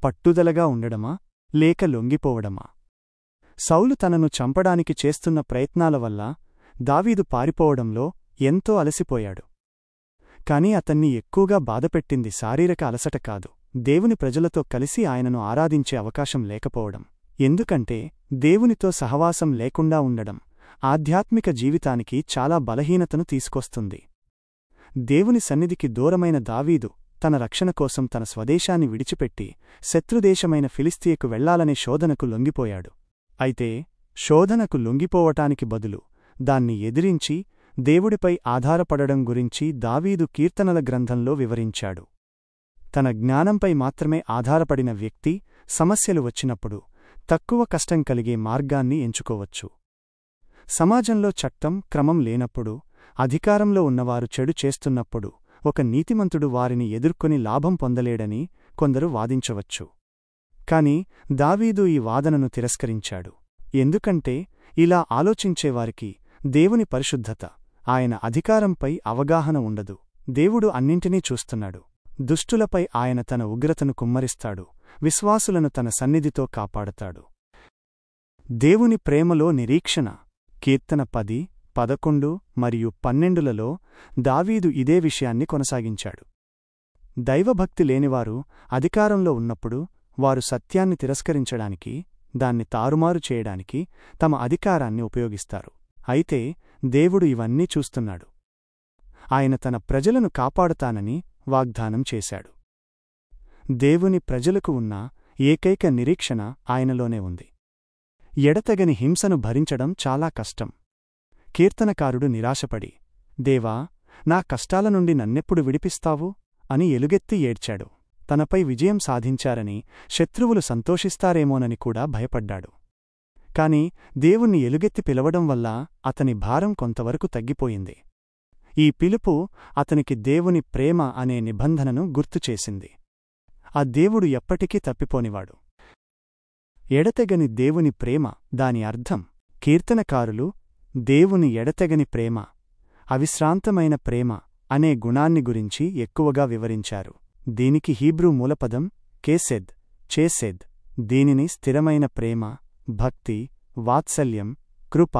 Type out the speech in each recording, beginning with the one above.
పట్టుదలగా ఉండడమా లేక లొంగిపోవడమా? సౌలు తనను చంపడానికి చేస్తున్న ప్రయత్నాల వల్ల దావీదు పారిపోవడంలో ఎంతో అలసిపోయాడు. కాని అతన్ని ఎక్కువగా బాధపెట్టింది శారీరక అలసట కాదు, దేవుని ప్రజలతో కలిసి ఆయనను ఆరాధించే అవకాశం లేకపోవడం. ఎందుకంటే దేవునితో సహవాసం లేకుండా ఉండడం ఆధ్యాత్మిక జీవితానికి చాలా బలహీనతను తీసుకొస్తుంది. దేవుని సన్నిధికి దూరమైన దావీదు తన రక్షణ కోసం తన స్వదేశాన్ని విడిచిపెట్టి శత్రుదేశమైన ఫిలిస్తీయకు వెళ్లాలనే శోధనకు లొంగిపోయాడు. అయితే శోధనకు లొంగిపోవటానికి బదులు దాన్ని ఎదిరించి దేవుడిపై ఆధారపడడం గురించి దావీదు కీర్తనల గ్రంథంలో వివరించాడు. తన జ్ఞానంపై మాత్రమే ఆధారపడిన వ్యక్తి సమస్యలు వచ్చినప్పుడు తక్కువ కష్టం కలిగే మార్గాన్ని ఎంచుకోవచ్చు. సమాజంలో చట్టం క్రమం లేనప్పుడు, అధికారంలో ఉన్నవారు చెడు చేస్తున్నప్పుడు ఒక నీతిమంతుడు వారిని ఎదుర్కొని లాభం పొందలేడని కొందరు వాదించవచ్చు. కాని దావీదు ఈ వాదనను తిరస్కరించాడు. ఎందుకంటే ఇలా ఆలోచించేవారికి దేవుని పరిశుద్ధత, ఆయన అధికారంపై అవగాహన ఉండదు. దేవుడు అన్నింటినీ చూస్తున్నాడు. దుష్టులపై ఆయన తన ఉగ్రతను కుమ్మరిస్తాడు, విశ్వాసులను తన సన్నిధితో కాపాడతాడు. దేవుని ప్రేమలో నిరీక్షణ. కీర్తన 10, 11 మరియు 12లలో దావీదు ఇదే విషయాన్ని కొనసాగించాడు. దైవభక్తి లేనివారు అధికారంలో ఉన్నప్పుడు వారు సత్యాన్ని తిరస్కరించడానికి, దాన్ని తారుమారు చేయడానికి తమ అధికారాన్ని ఉపయోగిస్తారు. అయితే దేవుడు ఇవన్నీ చూస్తున్నాడు. ఆయన తన ప్రజలను కాపాడుతానని వాగ్దానం చేశాడు. దేవుని ప్రజలకు ఉన్న ఏకైక నిరీక్షణ ఆయనలోనే ఉంది. ఎడతెగని హింసను భరించడం చాలా కష్టం. కీర్తనకారుడు నిరాశపడి, దేవా, నా కష్టాల నుండి నన్నెప్పుడు విడిపిస్తావు అని ఎలుగెత్తి ఏడ్చాడు. తనపై విజయం సాధించారని శత్రువులు సంతోషిస్తారేమోనని కూడా భయపడ్డాడు. కాని దేవుణ్ణి ఎలుగెత్తి పిలవడం వల్ల అతని భారం కొంతవరకు తగ్గిపోయింది. ఈ పిలుపు అతనికి దేవుని ప్రేమ అనే నిబంధనను గుర్తుచేసింది. ఆ దేవుడు ఎప్పటికీ తప్పిపోనివాడు. ఎడతెగని దేవుని ప్రేమ, దాని అర్థం. కీర్తనకారులు దేవుని ఎడతెగని ప్రేమ, అవిశ్రాంతమైన ప్రేమ అనే గుణాన్ని గురించి ఎక్కువగా వివరించారు. దీనికి హీబ్రూ మూలపదం కేసెద్, చేసెద్. దీనిని స్థిరమైన ప్రేమ, భక్తి, వాత్సల్యం, కృప,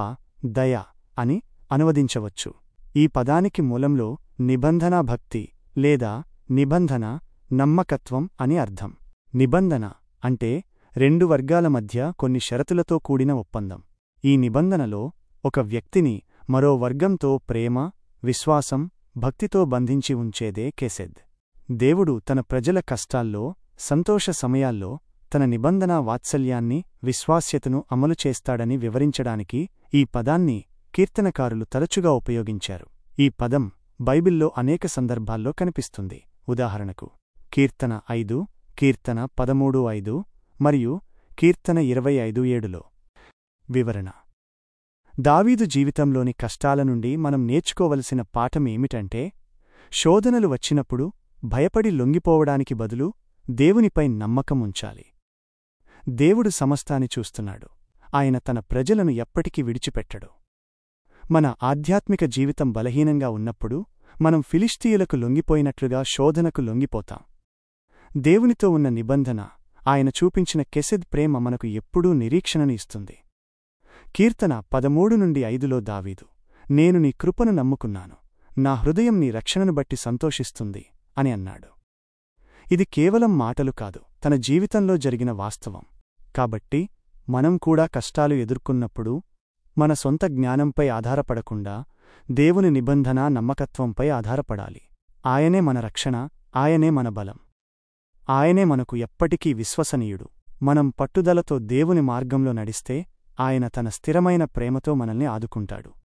దయ అని అనువదించవచ్చు. ఈ పదానికి మూలంలో నిబంధనా భక్తి లేదా నిబంధన, నమ్మకత్వం అని అర్థం. నిబంధన అంటే రెండు వర్గాల మధ్య కొన్ని షరతులతో కూడిన ఒప్పందం. ఈ నిబంధనలో ఒక వ్యక్తిని మరో వర్గంతో ప్రేమ, విశ్వాసం, భక్తితో బంధించి ఉంచేదే కేసెద్. దేవుడు తన ప్రజల కష్టాల్లో, సంతోష సమయాల్లో తన నిబంధనా వాత్సల్యాన్ని, విశ్వాస్యతను అమలు చేస్తాడని వివరించడానికి ఈ పదాన్ని కీర్తనకారులు తరచుగా ఉపయోగించారు. ఈ పదం బైబిల్లో అనేక సందర్భాల్లో కనిపిస్తుంది. ఉదాహరణకు కీర్తన 5, కీర్తన 13:5 మరియు కీర్తన 25:7లో. వివరణ. దావీదు జీవితంలోని కష్టాల నుండి మనం నేర్చుకోవలసిన పాఠం ఏమిటంటే, శోధనలు వచ్చినప్పుడు భయపడి లొంగిపోవడానికి బదులు దేవునిపై నమ్మకం ఉంచాలి. దేవుడు సమస్తాన్ని చూస్తున్నాడు. ఆయన తన ప్రజలను ఎప్పటికీ విడిచిపెట్టడు. మన ఆధ్యాత్మిక జీవితం బలహీనంగా ఉన్నప్పుడు మనం ఫిలిష్తీయులకు లొంగిపోయినట్లుగా శోధనకు లొంగిపోతాం. దేవునితో ఉన్న నిబంధన, ఆయన చూపించిన కెసెద్ ప్రేమ మనకు ఎప్పుడూ నిరీక్షణను ఇస్తుంది. కీర్తన 13:5లో దావీదు, నేను నీ కృపను నమ్ముకున్నాను, నా హృదయం నీ రక్షణను బట్టి సంతోషిస్తుంది అని అన్నాడు. ఇది కేవలం మాటలు కాదు, తన జీవితంలో జరిగిన వాస్తవం. కాబట్టి మనం కూడా కష్టాలు ఎదుర్కొన్నప్పుడు మన సొంత జ్ఞానంపై ఆధారపడకుండా దేవుని నిబంధన, నమ్మకత్వంపై ఆధారపడాలి. ఆయనే మన రక్షణ, ఆయనే మన బలం, ఆయనే మనకు ఎప్పటికీ విశ్వసనీయుడు. మనం పట్టుదలతో దేవుని మార్గంలో నడిస్తే ఆయన తన స్థిరమైన ప్రేమతో మనల్ని ఆదుకుంటాడు.